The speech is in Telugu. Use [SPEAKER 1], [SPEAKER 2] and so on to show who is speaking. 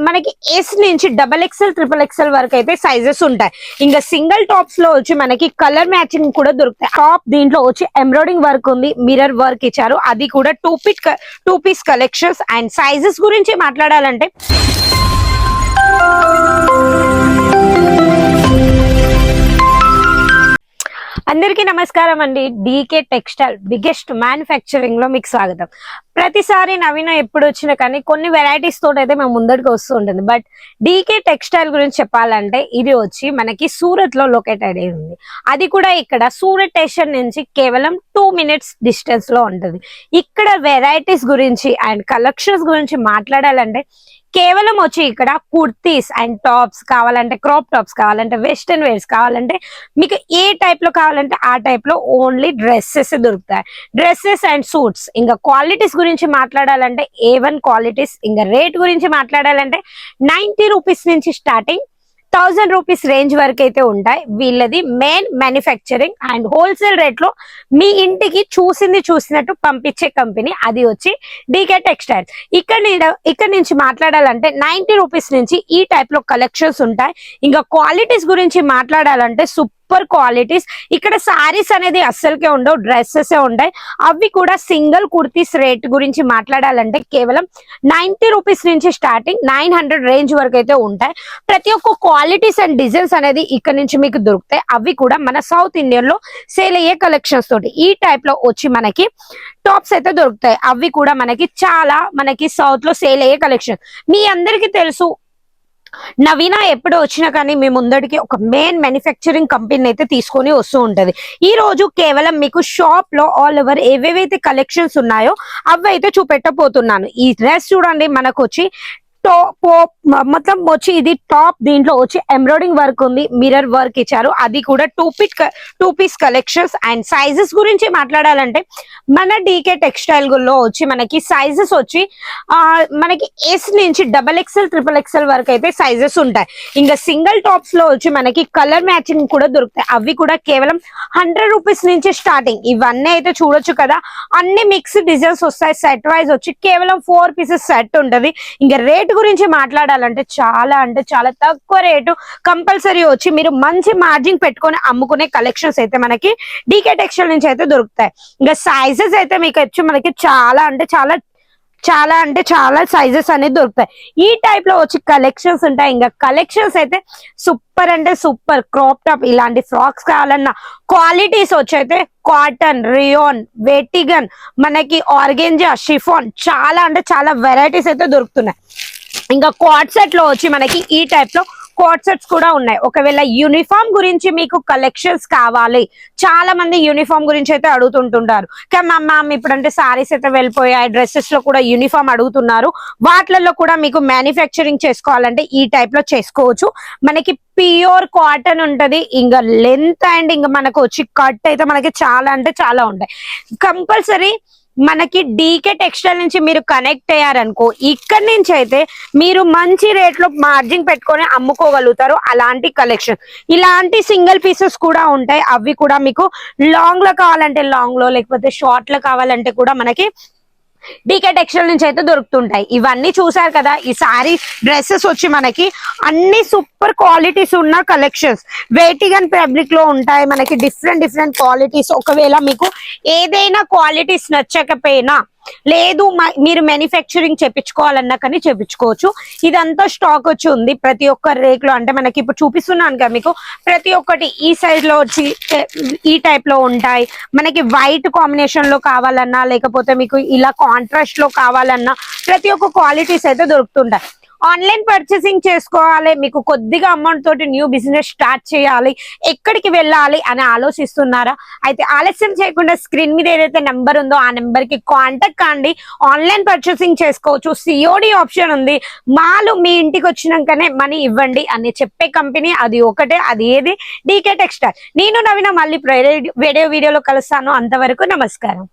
[SPEAKER 1] మనకి ఎస్ నుంచి XXL XXL వరకు అయితే సైజెస్ ఉంటాయి. ఇంకా సింగిల్ టాప్స్ లో వచ్చి మనకి కలర్ మ్యాచింగ్ కూడా దొరుకుతాయి. టాప్ దీంట్లో వచ్చి ఎంబ్రాయిడింగ్ వర్క్ ఉంది, మిర్రర్ వర్క్ ఇచ్చారు. అది కూడా two piece collections. And sizes గురించి మాట్లాడాలంటే అందరికీ నమస్కారం అండి. డీకే టెక్స్టైల్ బిగ్గెస్ట్ మ్యానుఫ్యాక్చరింగ్ లో మీకు స్వాగతం. ప్రతిసారి నవీన ఎప్పుడు వచ్చినా కానీ కొన్ని వెరైటీస్ తోటి అయితే మేము ముందడికి వస్తూ ఉంటుంది. బట్ డీకే టెక్స్టైల్ గురించి చెప్పాలంటే ఇది వచ్చి మనకి సూరత్ లో లొకేటెడ్ అయి ఉంది. అది కూడా ఇక్కడ సూరత్ స్టేషన్ నుంచి కేవలం 2 minutes డిస్టెన్స్ లో ఉంటుంది. ఇక్కడ వెరైటీస్ గురించి అండ్ కలెక్షన్స్ గురించి మాట్లాడాలంటే కేవలం వచ్చి ఇక్కడ కుర్తీస్ అండ్ టాప్స్ కావాలంటే, క్రాప్ టాప్స్ కావాలంటే, వెస్టర్న్ వేర్స్ కావాలంటే, మీకు ఏ టైప్ లో కావాలంటే ఆ టైప్ లో ఓన్లీ డ్రెస్సెస్ దొరుకుతాయి. Dresses and suits. ఇంకా క్వాలిటీస్ గురించి మాట్లాడాలంటే A1 క్వాలిటీస్. ఇంకా రేట్ గురించి మాట్లాడాలంటే 90 రూపీస్ నుంచి స్టార్టింగ్ 1000 రూపీస్ రేంజ్ వరకు అయితే ఉంటాయి. వీళ్ళది main manufacturing and wholesale rate లో మీ ఇంటికి చూసినట్టు పంపించే కంపెనీ అది వచ్చి డీకే టెక్స్టైల్స్. ఇక్కడ నుంచి మాట్లాడాలంటే 90 రూపీస్ నుంచి ఈ టైప్ లో కలెక్షన్స్ ఉంటాయి. ఇంకా క్వాలిటీస్ గురించి మాట్లాడాలంటే సూపర్ క్వాలిటీస్. ఇక్కడ సారీస్ అనేది అస్సలకే ఉండవు, డ్రెస్సెస్ ఉంటాయి. అవి కూడా సింగిల్ కుర్తీస్ రేట్ గురించి మాట్లాడాలంటే కేవలం 90 రూపీస్ నుంచి స్టార్టింగ్ 900 రేంజ్ వరకు అయితే ఉంటాయి. ప్రతి ఒక్క క్వాలిటీస్ అండ్ డిజైన్స్ అనేది ఇక్కడ నుంచి మీకు దొరుకుతాయి. అవి కూడా మన సౌత్ ఇండియన్ లో సేల్ అయ్యే కలెక్షన్స్ తోటి ఈ టైప్ లో వచ్చి మనకి టాప్స్ అయితే దొరుకుతాయి. అవి కూడా మనకి సౌత్ లో సేల్ అయ్యే కలెక్షన్. మీ అందరికీ తెలుసు నవీన ఎప్పుడు వచ్చినా కానీ మీ ముందడికి ఒక మెయిన్ మ్యానుఫ్యాక్చరింగ్ కంపెనీ అయితే తీసుకొని వస్తూ ఉంటది. ఈ రోజు కేవలం మీకు షాప్ లో ఆల్ ఓవర్ ఏవేవైతే కలెక్షన్స్ ఉన్నాయో అవి అయితే చూపెట్టబోతున్నాను. ఈ డ్రెస్ చూడండి, మనకు వచ్చి మొత్తం వచ్చి ఇది టాప్. దీంట్లో వచ్చి ఎంబ్రాయిడింగ్ వర్క్ ఉంది, మిర్రర్ వర్క్ ఇచ్చారు. అది కూడా two piece collections. And sizes గురించి మాట్లాడాలంటే మన డీకే టెక్స్టైల్ లో వచ్చి మనకి సైజెస్ వచ్చి మనకి ఎస్ నుంచి XXL XXL వరకు అయితే సైజెస్ ఉంటాయి. ఇంకా సింగిల్ టాప్స్ లో వచ్చి మనకి కలర్ మ్యాచింగ్ కూడా దొరుకుతాయి. అవి కూడా కేవలం 100 రూపీస్ నుంచి స్టార్టింగ్. ఇవన్నీ అయితే చూడొచ్చు కదా, అన్ని మిక్స్ డిజైన్స్ వస్తాయి. సెట్ వైజ్ వచ్చి కేవలం 4 పీసెస్ సెట్ ఉంటది. ఇంకా రేట్ గురించి మాట్లాడాలంటే చాలా తక్కువ రేటు. కంపల్సరీ వచ్చి మీరు మంచి మార్జిన్ పెట్టుకొని అమ్ముకునే కలెక్షన్స్ అయితే మనకి డీకే టెక్స్టైల్ నుంచి అయితే దొరుకుతాయి. ఇంకా సైజెస్ అయితే మీకు వచ్చి మనకి చాలా సైజెస్ అనేది దొరుకుతాయి. ఈ టైప్ లో వచ్చి కలెక్షన్స్ ఉంటాయి. ఇంకా కలెక్షన్స్ అయితే సూపర్ క్రాప్ టాప్ ఇలాంటి ఫ్రాక్స్ కావాలన్నా క్వాలిటీస్ వచ్చి అయితే కాటన్, రియోన్, వెటిగన్, మనకి ఆర్గెంజా, షిఫాన్ చాలా వెరైటీస్ అయితే దొరుకుతున్నాయి. ఇంకా క్వాడ్ సెట్ లో వచ్చి మనకి ఈ టైప్ లో కోట్ సెట్స్ కూడా ఉన్నాయి. ఒకవేళ యూనిఫామ్ గురించి మీకు కలెక్షన్స్ కావాలి, చాలా మంది యూనిఫామ్ గురించి అయితే అడుగుతుంటుంటారు. మ్యామ్ ఇప్పుడంటే సారీస్ అయితే వెళ్ళిపోయాయి, డ్రెస్సెస్ లో కూడా యూనిఫామ్ అడుగుతున్నారు. వాటిలలో కూడా మీకు మ్యానుఫ్యాక్చరింగ్ చేసుకోవాలంటే ఈ టైప్ లో చేసుకోవచ్చు. మనకి ప్యూర్ కాటన్ ఉంటది. ఇంకా లెంత్ అండ్ ఇంకా మనకు వచ్చి కట్ అయితే మనకి చాలా ఉంటాయి. కంపల్సరీ మనకి డీకే టెక్స్టైల్ నుంచి మీరు కనెక్ట్ అయ్యారనుకో, ఇక్కడి నుంచి అయితే మీరు మంచి రేట్ లో మార్జిన్ పెట్టుకొని అమ్ముకోగలుగుతారు. అలాంటి కలెక్షన్, ఇలాంటి సింగిల్ పీసెస్ కూడా ఉంటాయి. అవి కూడా మీకు లాంగ్ లో కావాలంటే లాంగ్ లో, లేకపోతే షార్ట్ లో కావాలంటే కూడా మనకి డీకే టెక్స్టైల్ నుంచి అయితే దొరుకుతుంటాయి. ఇవన్నీ చూసారు కదా. ఈ సారీ డ్రెస్సెస్ వచ్చి మనకి అన్ని సూపర్ క్వాలిటీస్ ఉన్న కలెక్షన్స్. వెయిటిగన్ ఫ్యాబ్రిక్ లో ఉంటాయి మనకి డిఫరెంట్ క్వాలిటీస్. ఒకవేళ మీకు ఏదైనా క్వాలిటీస్ నచ్చకపోయినా లేదు, మీరు మ్యానుఫ్యాక్చరింగ్ చేపించుకోవాలన్నా కానీ చేపించుకోవచ్చు. ఇదంతా స్టాక్ వచ్చి ఉంది ప్రతి ఒక్క రేక్ లో. అంటే మనకి ఇప్పుడు చూపిస్తున్నాను కదా మీకు, ప్రతి ఒక్కటి ఈ సైజ్ లో వచ్చి ఈ టైప్ లో ఉంటాయి. మనకి వైట్ కాంబినేషన్ లో కావాలన్నా, లేకపోతే మీకు ఇలా కాంట్రాస్ట్ లో కావాలన్నా ప్రతి ఒక్క క్వాలిటీస్ అయితే దొరుకుతుంటాయి. ఆన్లైన్ పర్చేసింగ్ చేసుకోవాలి, మీకు కొద్దిగా అమౌంట్ తోటి న్యూ బిజినెస్ స్టార్ట్ చేయాలి, ఎక్కడికి వెళ్ళాలి అని ఆలోచిస్తున్నారా? అయితే ఆలస్యం చేయకుండా స్క్రీన్ మీద ఏదైతే నెంబర్ ఉందో ఆ నెంబర్ కి కాంటాక్ట్ కాండి. ఆన్లైన్ పర్చేసింగ్ చేసుకోవచ్చు. సిఓడి ఆప్షన్ ఉంది. మాలు మీ ఇంటికి వచ్చినాకనే మనీ ఇవ్వండి అని చెప్పే కంపెనీ అది ఒకటే. అది ఏది? DK textile. నేను నవీన మళ్ళీ వీడియోలో కలుస్తాను. అంతవరకు నమస్కారం.